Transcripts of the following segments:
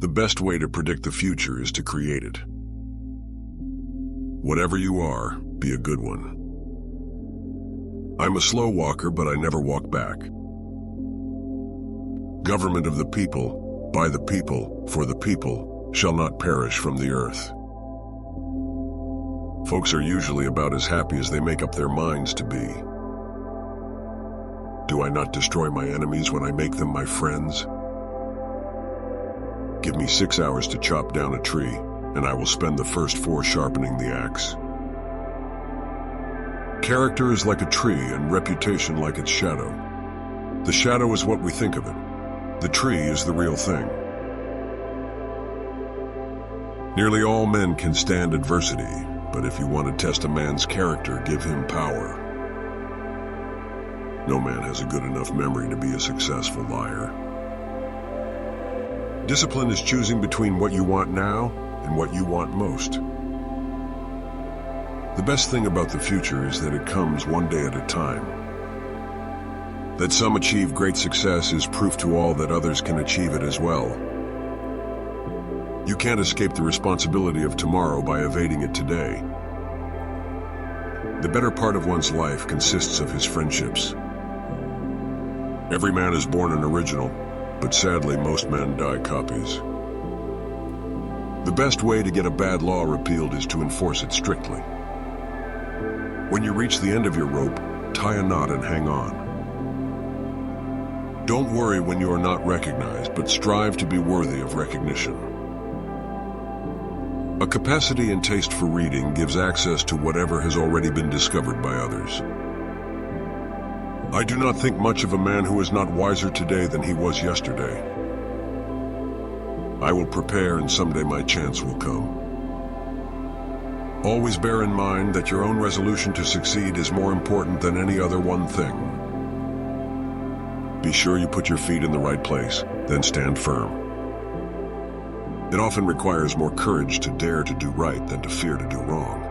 The best way to predict the future is to create it. Whatever you are, be a good one. I'm a slow walker, but I never walk back. Government of the people, by the people, for the people, shall not perish from the earth. Folks are usually about as happy as they make up their minds to be. Do I not destroy my enemies when I make them my friends? Give me 6 hours to chop down a tree, and I will spend the first 4 sharpening the axe. Character is like a tree and reputation like its shadow. The shadow is what we think of it. The tree is the real thing. Nearly all men can stand adversity, but if you want to test a man's character, give him power. No man has a good enough memory to be a successful liar. Discipline is choosing between what you want now and what you want most. The best thing about the future is that it comes one day at a time. That some achieve great success is proof to all that others can achieve it as well. You can't escape the responsibility of tomorrow by evading it today. The better part of one's life consists of his friendships. Every man is born an original, but sadly most men die copies. The best way to get a bad law repealed is to enforce it strictly. When you reach the end of your rope, tie a knot and hang on. Don't worry when you are not recognized, but strive to be worthy of recognition. A capacity and taste for reading gives access to whatever has already been discovered by others. I do not think much of a man who is not wiser today than he was yesterday. I will prepare, and someday my chance will come. Always bear in mind that your own resolution to succeed is more important than any other one thing. Be sure you put your feet in the right place, then stand firm. It often requires more courage to dare to do right than to fear to do wrong.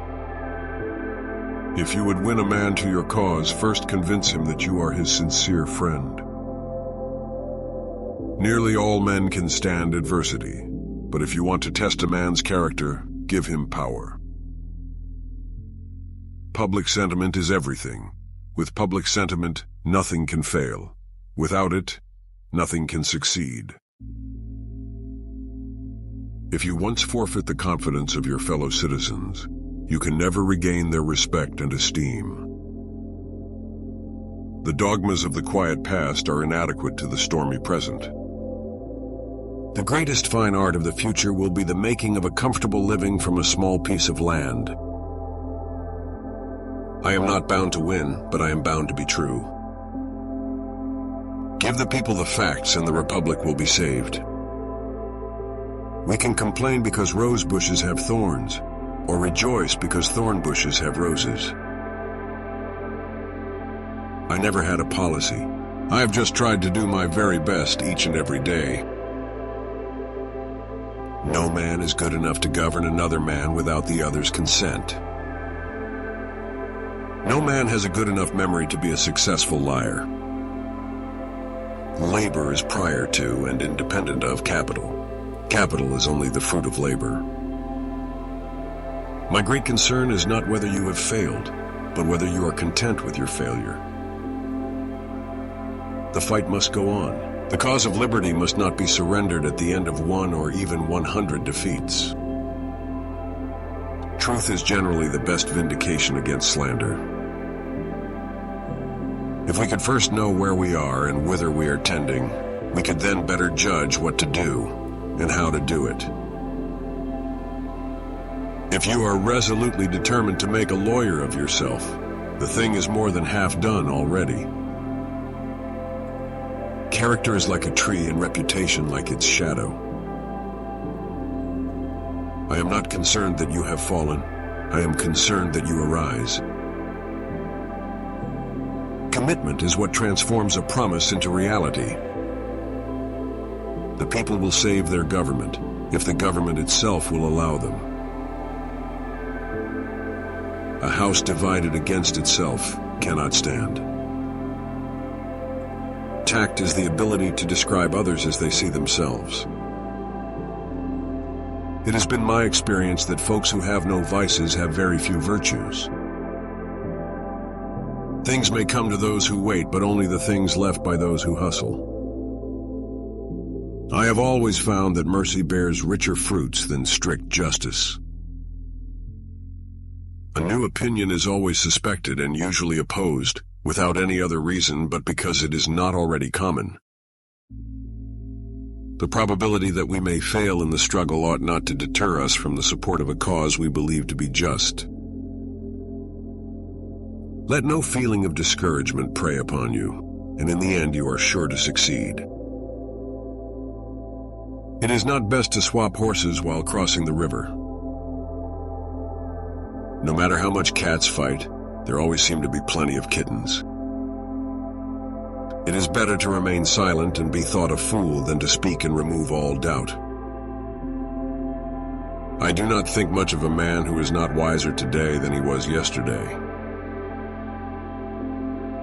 If you would win a man to your cause, first convince him that you are his sincere friend. Nearly all men can stand adversity, but if you want to test a man's character, give him power. Public sentiment is everything. With public sentiment, nothing can fail. Without it, nothing can succeed. If you once forfeit the confidence of your fellow citizens, you can never regain their respect and esteem. The dogmas of the quiet past are inadequate to the stormy present. The greatest fine art of the future will be the making of a comfortable living from a small piece of land. I am not bound to win, but I am bound to be true. Give the people the facts and the republic will be saved. We can complain because rose bushes have thorns, or rejoice because thorn bushes have roses. I never had a policy. I have just tried to do my very best each and every day. No man is good enough to govern another man without the other's consent. No man has a good enough memory to be a successful liar. Labor is prior to and independent of capital. Capital is only the fruit of labor. My great concern is not whether you have failed, but whether you are content with your failure. The fight must go on. The cause of liberty must not be surrendered at the end of 1 or even 100 defeats. Truth is generally the best vindication against slander. If we could first know where we are and whither we are tending, we could then better judge what to do and how to do it. If you are resolutely determined to make a lawyer of yourself, the thing is more than half done already. Character is like a tree and reputation like its shadow. I am not concerned that you have fallen. I am concerned that you arise. Commitment is what transforms a promise into reality. The people will save their government if the government itself will allow them. A house divided against itself cannot stand. Tact is the ability to describe others as they see themselves. It has been my experience that folks who have no vices have very few virtues. Things may come to those who wait, but only the things left by those who hustle. I have always found that mercy bears richer fruits than strict justice. A new opinion is always suspected and usually opposed, without any other reason but because it is not already common. The probability that we may fail in the struggle ought not to deter us from the support of a cause we believe to be just. Let no feeling of discouragement prey upon you, and in the end you are sure to succeed. It is not best to swap horses while crossing the river. No matter how much cats fight, there always seem to be plenty of kittens. It is better to remain silent and be thought a fool than to speak and remove all doubt. I do not think much of a man who is not wiser today than he was yesterday.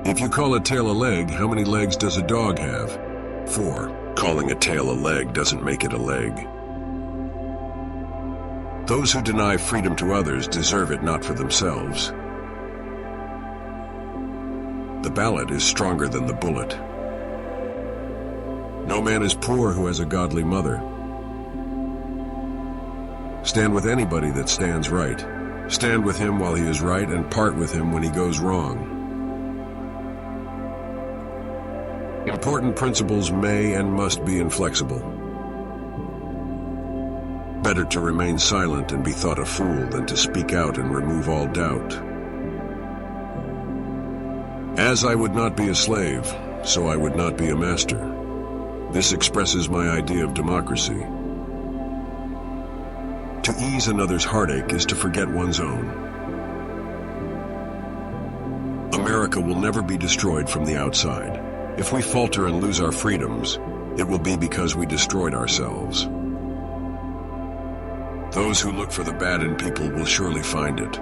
If you call a tail a leg, how many legs does a dog have? 4. Calling a tail a leg doesn't make it a leg. Those who deny freedom to others deserve it not for themselves. The ballot is stronger than the bullet. No man is poor who has a godly mother. Stand with anybody that stands right. Stand with him while he is right and part with him when he goes wrong. Important principles may and must be inflexible. Better to remain silent and be thought a fool than to speak out and remove all doubt. As I would not be a slave, so I would not be a master. This expresses my idea of democracy. To ease another's heartache is to forget one's own. America will never be destroyed from the outside. If we falter and lose our freedoms, it will be because we destroyed ourselves. Those who look for the bad in people will surely find it.